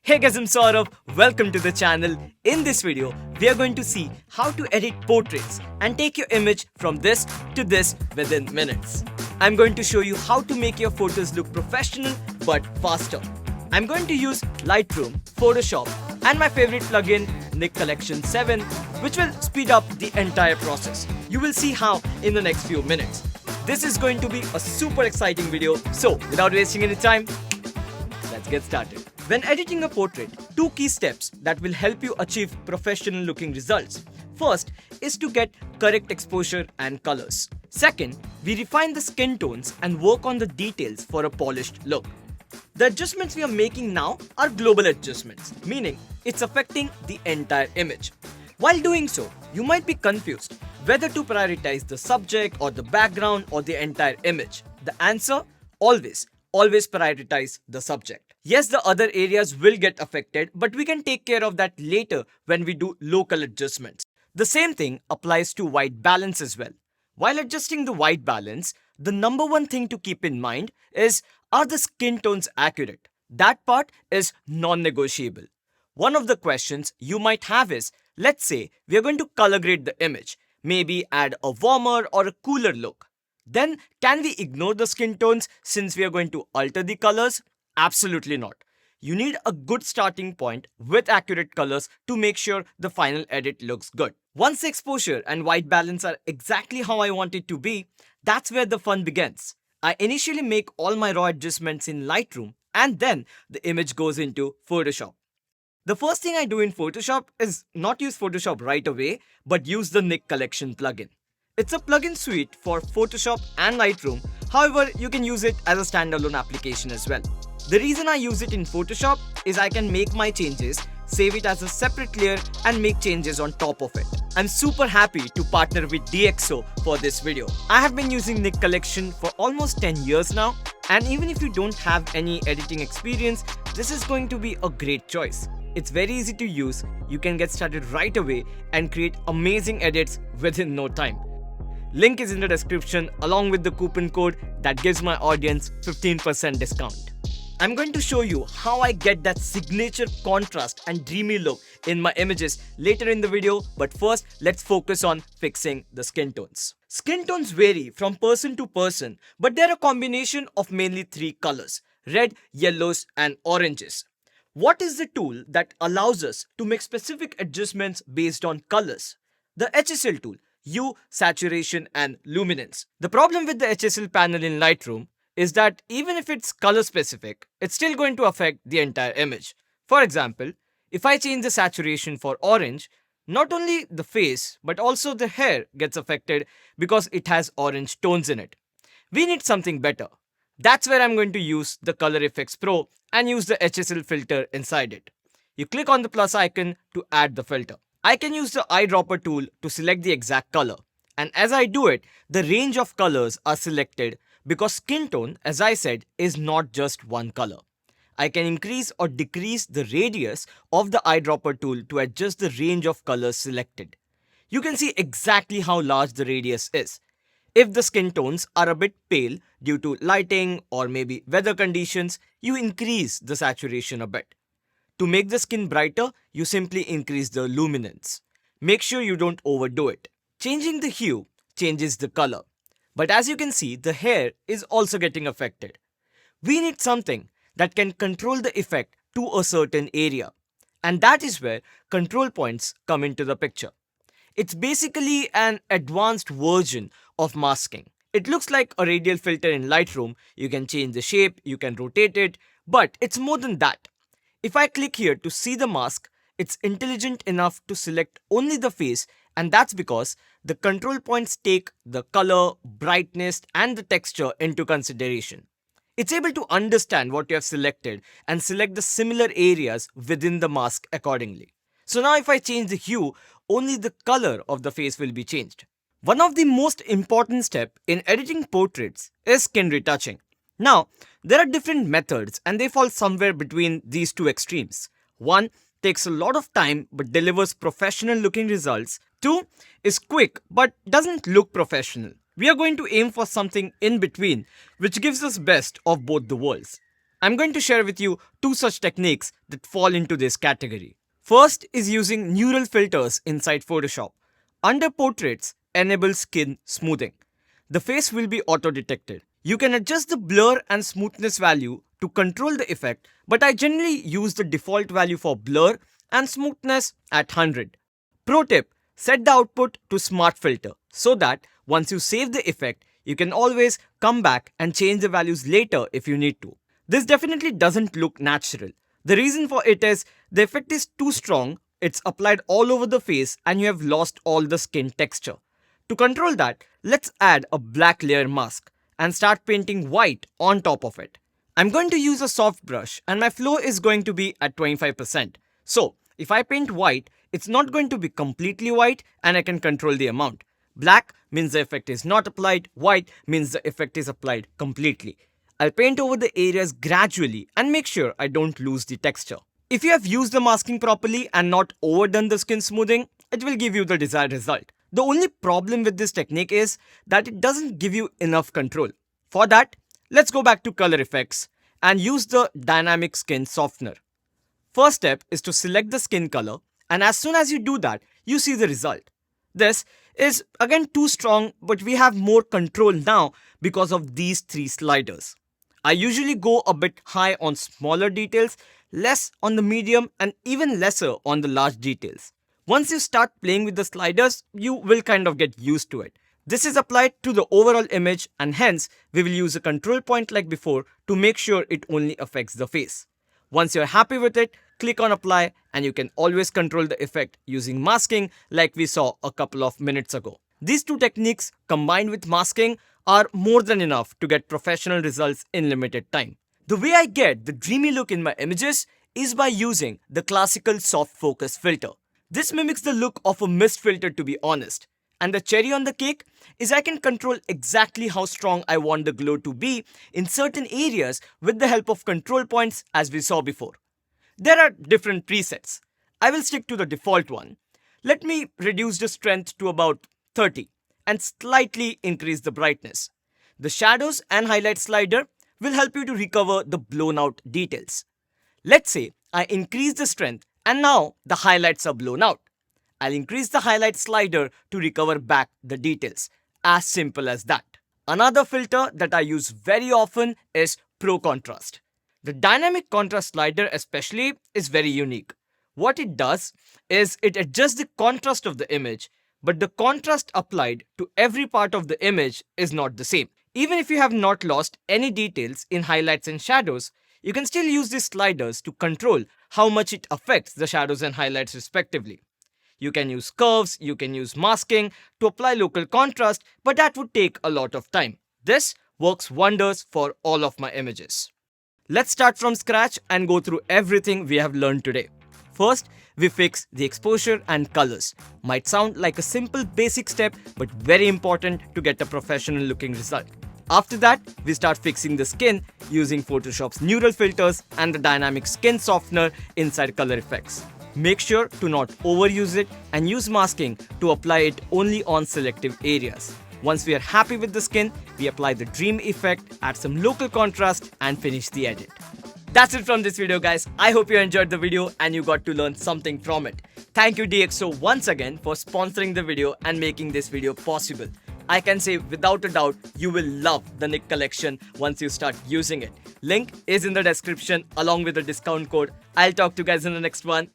Hey guys, I'm Saurav. Welcome to the channel. In this video, we are going to see how to edit portraits and take your image from this to this within minutes. I'm going to show you how to make your photos look professional but faster. I'm going to use Lightroom, Photoshop and my favorite plugin Nik Collection 7, which will speed up the entire process. You will see how in the next few minutes. This is going to be a super exciting video, so without wasting any time, let's get started. When editing a portrait, two key steps that will help you achieve professional looking results. First is to get correct exposure and colors. Second, we refine the skin tones and work on the details for a polished look. The adjustments we are making now are global adjustments, meaning it's affecting the entire image. While doing so, you might be confused whether to prioritize the subject or the background or the entire image. The answer? Always prioritize the subject. Yes, the other areas will get affected, but we can take care of that later when we do local adjustments. The same thing applies to white balance as well. While adjusting the white balance, the number one thing to keep in mind is, are the skin tones accurate? That part is non-negotiable. One of the questions you might have is, let's say we are going to color grade the image, maybe add a warmer or a cooler look. Then can we ignore the skin tones since we are going to alter the colors? Absolutely not. You need a good starting point with accurate colors to make sure the final edit looks good. Once the exposure and white balance are exactly how I want it to be, that's where the fun begins. I initially make all my raw adjustments in Lightroom and then the image goes into Photoshop. The first thing I do in Photoshop is not use Photoshop right away, but use the Nik Collection plugin. It's a plugin suite for Photoshop and Lightroom, however, you can use it as a standalone application as well. The reason I use it in Photoshop is I can make my changes, save it as a separate layer and make changes on top of it. I'm super happy to partner with DxO for this video. I have been using Nik Collection for almost 10 years now, and even if you don't have any editing experience, this is going to be a great choice. It's very easy to use, you can get started right away and create amazing edits within no time. Link is in the description along with the coupon code that gives my audience 15% discount. I'm going to show you how I get that signature contrast and dreamy look in my images later in the video, but first let's focus on fixing the skin tones. Skin tones vary from person to person, but they're a combination of mainly three colors: red, yellows and oranges. What is the tool that allows us to make specific adjustments based on colors? The HSL tool. Hue, saturation and luminance. The problem with the HSL panel in Lightroom is that even if it's color specific, it's still going to affect the entire image. For example, if I change the saturation for orange, not only the face but also the hair gets affected because it has orange tones in it. We need something better. That's where I'm going to use the Color Effects Pro and use the HSL filter inside it. You click on the plus icon to add the filter. I can use the eyedropper tool to select the exact color. And as I do it, the range of colors are selected because skin tone, as I said, is not just one color. I can increase or decrease the radius of the eyedropper tool to adjust the range of colors selected. You can see exactly how large the radius is. If the skin tones are a bit pale due to lighting or maybe weather conditions, you increase the saturation a bit. To make the skin brighter, you simply increase the luminance. Make sure you don't overdo it. Changing the hue changes the color. But as you can see, the hair is also getting affected. We need something that can control the effect to a certain area. And that is where control points come into the picture. It's basically an advanced version of masking. It looks like a radial filter in Lightroom. You can change the shape, you can rotate it, but it's more than that. If I click here to see the mask, it's intelligent enough to select only the face, and that's because the control points take the color, brightness and the texture into consideration. It's able to understand what you have selected and select the similar areas within the mask accordingly. So now if I change the hue, only the color of the face will be changed. One of the most important steps in editing portraits is skin retouching. Now, there are different methods and they fall somewhere between these two extremes. One takes a lot of time but delivers professional looking results. Two is quick but doesn't look professional. We are going to aim for something in between which gives us best of both the worlds. I'm going to share with you two such techniques that fall into this category. First is using neural filters inside Photoshop. Under portraits, enable skin smoothing. The face will be auto-detected. You can adjust the blur and smoothness value to control the effect, but I generally use the default value for blur and smoothness at 100. Pro tip, set the output to smart filter so that once you save the effect, you can always come back and change the values later if you need to. This definitely doesn't look natural. The reason for it is the effect is too strong, it's applied all over the face and you have lost all the skin texture. To control that, let's add a black layer mask and start painting white on top of it. I'm going to use a soft brush and my flow is going to be at 25%. So, if I paint white, it's not going to be completely white and I can control the amount. Black means the effect is not applied, white means the effect is applied completely. I'll paint over the areas gradually and make sure I don't lose the texture. If you have used the masking properly and not overdone the skin smoothing, it will give you the desired result. The only problem with this technique is that it doesn't give you enough control. For that, let's go back to color effects and use the dynamic skin softener. First step is to select the skin color, and as soon as you do that, you see the result. This is again too strong, but we have more control now because of these three sliders. I usually go a bit high on smaller details, less on the medium and even lesser on the large details. Once you start playing with the sliders, you will kind of get used to it. This is applied to the overall image and hence we will use a control point like before to make sure it only affects the face. Once you're happy with it, click on apply and you can always control the effect using masking like we saw a couple of minutes ago. These two techniques combined with masking are more than enough to get professional results in limited time. The way I get the dreamy look in my images is by using the classical soft focus filter. This mimics the look of a mist filter, to be honest. And the cherry on the cake is I can control exactly how strong I want the glow to be in certain areas with the help of control points as we saw before. There are different presets. I will stick to the default one. Let me reduce the strength to about 30 and slightly increase the brightness. The shadows and highlight slider will help you to recover the blown out details. Let's say I increase the strength and now the highlights are blown out. I'll increase the highlight slider to recover back the details. As simple as that. Another filter that I use very often is Pro Contrast. The dynamic contrast slider especially is very unique. What it does is it adjusts the contrast of the image, but the contrast applied to every part of the image is not the same. Even if you have not lost any details in highlights and shadows, you can still use these sliders to control how much it affects the shadows and highlights respectively. You can use curves, you can use masking to apply local contrast, but that would take a lot of time. This works wonders for all of my images. Let's start from scratch and go through everything we have learned today. First, we fix the exposure and colors. Might sound like a simple basic step, but very important to get a professional looking result. After that, we start fixing the skin using Photoshop's neural filters and the dynamic skin softener inside color effects. Make sure to not overuse it and use masking to apply it only on selective areas. Once we are happy with the skin, we apply the dream effect, add some local contrast and finish the edit. That's it from this video, guys. I hope you enjoyed the video and you got to learn something from it. Thank you DxO once again for sponsoring the video and making this video possible. I can say without a doubt you will love the Nik Collection once you start using it. Link is in the description along with the discount code. I'll talk to you guys in the next one.